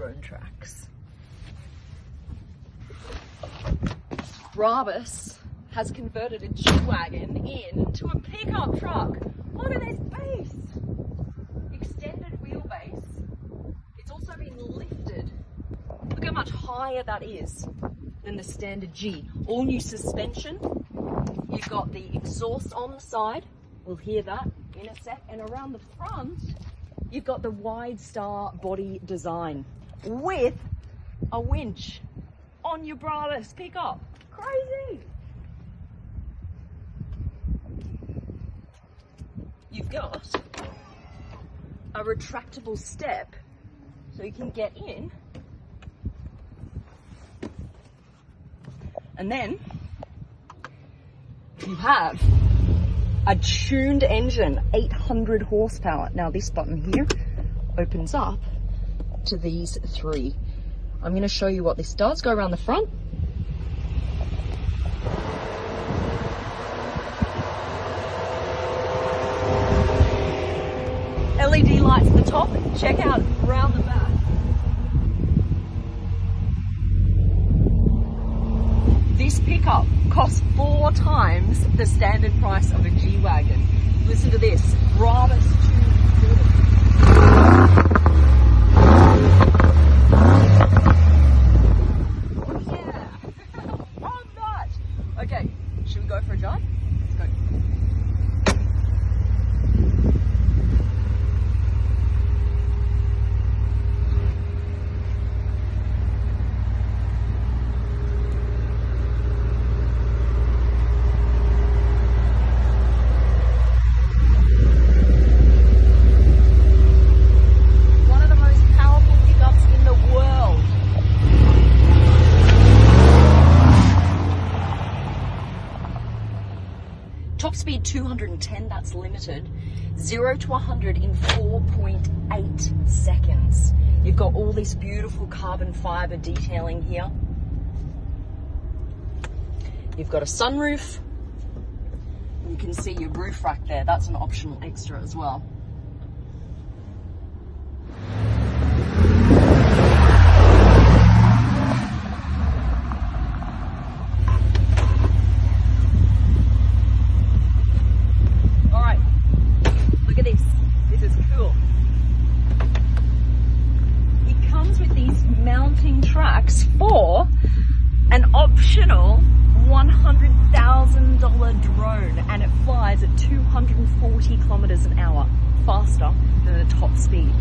own tracks. Brabus has converted a G-Wagen into a pickup truck. Look at this base! Extended wheelbase. It's also been lifted. Look how much higher that is than the standard G. All new suspension. You've got the exhaust on the side. We'll hear that in a sec. And around the front, you've got the wide star body design with a winch on your Brabus pickup. Crazy! You've got a retractable step so you can get in, and then you have a tuned engine, 800 horsepower. Now this button here opens up to these three. I'm going to show you what this does. Go around the front. LED lights at the top. Check out around the back. This pickup costs 4 times the standard price of a G-Wagen. Listen to this. Brabus 240. Yeah. Love that. Okay, should we go for a drive? Let's go. Top speed 210, that's limited. 0 to 100 in 4.8 seconds. You've got all this beautiful carbon fiber detailing here. You've got a sunroof. You can see your roof rack there. That's an optional extra as well. This is cool. It comes with these mounting tracks for an optional $100,000 drone, and it flies at 240 kilometers an hour, faster than the top speed.